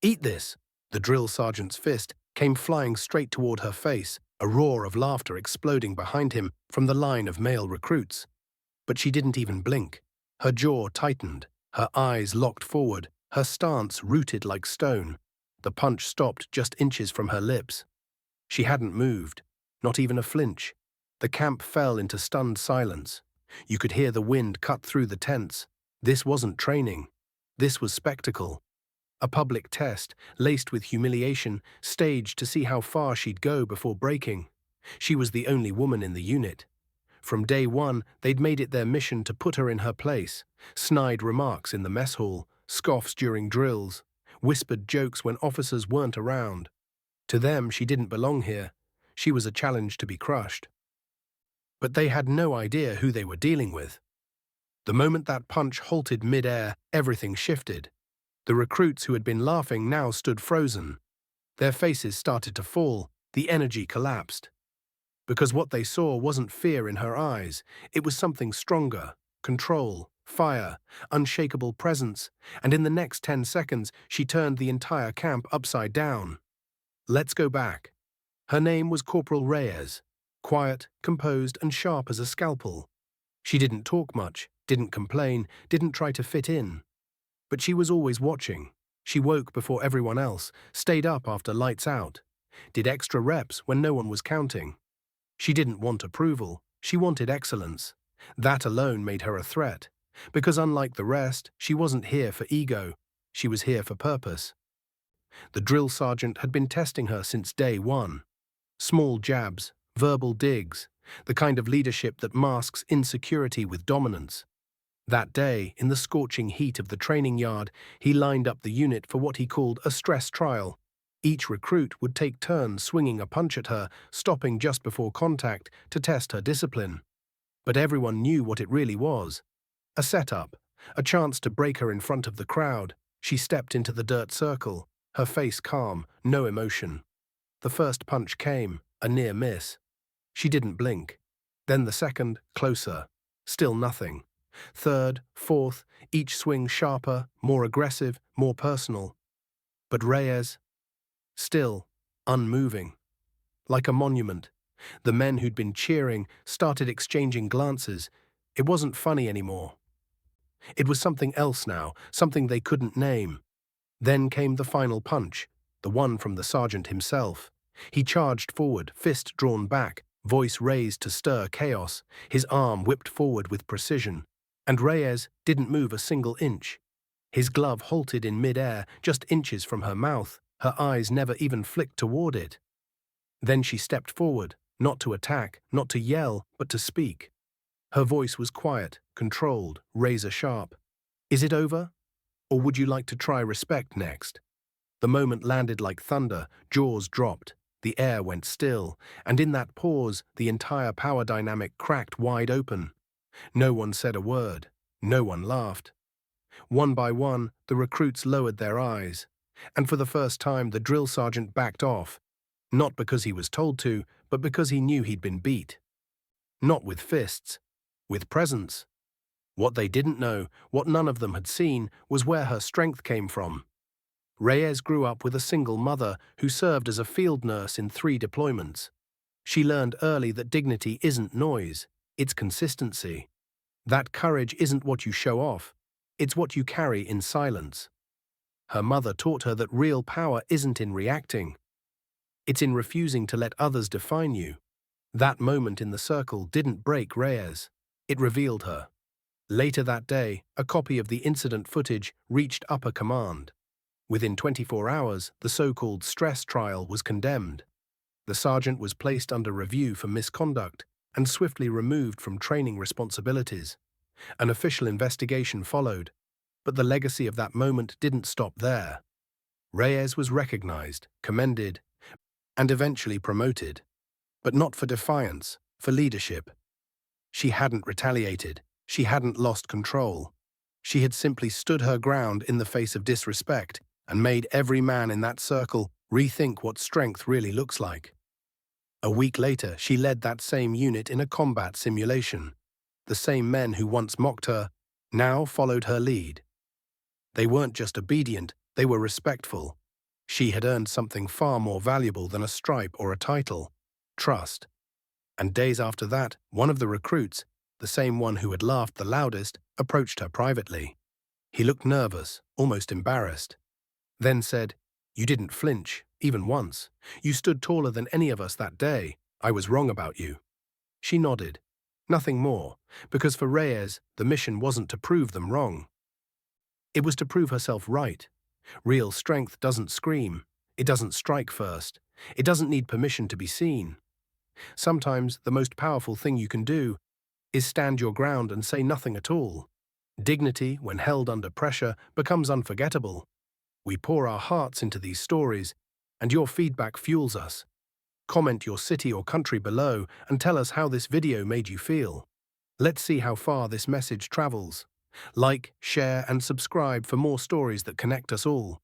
Eat this! The drill sergeant's fist came flying straight toward her face, a roar of laughter exploding behind him from the line of male recruits. But she didn't even blink. Her jaw tightened, her eyes locked forward, her stance rooted like stone. The punch stopped just inches from her lips. She hadn't moved, not even a flinch. The camp fell into stunned silence. You could hear the wind cut through the tents. This wasn't training. This was spectacle. A public test, laced with humiliation, staged to see how far she'd go before breaking. She was the only woman in the unit. From day one, they'd made it their mission to put her in her place. Snide remarks in the mess hall, scoffs during drills, whispered jokes when officers weren't around. To them, she didn't belong here. She was a challenge to be crushed. But they had no idea who they were dealing with. The moment that punch halted mid-air, everything shifted. The recruits who had been laughing now stood frozen. Their faces started to fall, the energy collapsed. Because what they saw wasn't fear in her eyes, it was something stronger: control, fire, unshakable presence, and in the next 10 seconds she turned the entire camp upside down. Let's go back. Her name was Corporal Reyes, quiet, composed, and sharp as a scalpel. She didn't talk much, didn't complain, didn't try to fit in. But she was always watching. She woke before everyone else, stayed up after lights out, did extra reps when no one was counting. She didn't want approval, she wanted excellence. That alone made her a threat, because unlike the rest, she wasn't here for ego, she was here for purpose. The drill sergeant had been testing her since day one. Small jabs, verbal digs, the kind of leadership that masks insecurity with dominance. That day, in the scorching heat of the training yard, he lined up the unit for what he called a stress trial. Each recruit would take turns swinging a punch at her, stopping just before contact to test her discipline. But everyone knew what it really was. A setup, a chance to break her in front of the crowd. She stepped into the dirt circle, her face calm, no emotion. The first punch came, a near miss. She didn't blink. Then the second, closer. Still nothing. Third, fourth, each swing sharper, more aggressive, more personal. But Reyes, still, unmoving. Like a monument. The men who'd been cheering started exchanging glances. It wasn't funny anymore. It was something else now, something they couldn't name. Then came the final punch, the one from the sergeant himself. He charged forward, fist drawn back, voice raised to stir chaos, his arm whipped forward with precision. And Reyes didn't move a single inch. His glove halted in mid-air, just inches from her mouth, her eyes never even flicked toward it. Then she stepped forward, not to attack, not to yell, but to speak. Her voice was quiet, controlled, razor-sharp. "Is it over? Or would you like to try respect next?" The moment landed like thunder, jaws dropped, the air went still, and in that pause, the entire power dynamic cracked wide open. No one said a word. No one laughed. One by one, the recruits lowered their eyes, and for the first time the drill sergeant backed off, not because he was told to, but because he knew he'd been beat. Not with fists, with presence. What they didn't know, what none of them had seen, was where her strength came from. Reyes grew up with a single mother who served as a field nurse in 3 deployments. She learned early that dignity isn't noise, it's consistency. That courage isn't what you show off, it's what you carry in silence. Her mother taught her that real power isn't in reacting. It's in refusing to let others define you. That moment in the circle didn't break Reyes. It revealed her. Later that day, a copy of the incident footage reached upper command. Within 24 hours, the so-called stress trial was condemned. The sergeant was placed under review for misconduct and swiftly removed from training responsibilities. An official investigation followed, but the legacy of that moment didn't stop there. Reyes was recognized, commended, and eventually promoted. But not for defiance, for leadership. She hadn't retaliated, she hadn't lost control. She had simply stood her ground in the face of disrespect and made every man in that circle rethink what strength really looks like. A week later, she led that same unit in a combat simulation. The same men who once mocked her now followed her lead. They weren't just obedient, they were respectful. She had earned something far more valuable than a stripe or a title: trust. And days after that, one of the recruits, the same one who had laughed the loudest, approached her privately. He looked nervous, almost embarrassed, then said, "You didn't flinch, even once. You stood taller than any of us that day. I was wrong about you." She nodded. Nothing more, because for Reyes, the mission wasn't to prove them wrong. It was to prove herself right. Real strength doesn't scream. It doesn't strike first. It doesn't need permission to be seen. Sometimes the most powerful thing you can do is stand your ground and say nothing at all. Dignity, when held under pressure, becomes unforgettable. We pour our hearts into these stories, and your feedback fuels us. Comment your city or country below and tell us how this video made you feel. Let's see how far this message travels. Like, share, and subscribe for more stories that connect us all.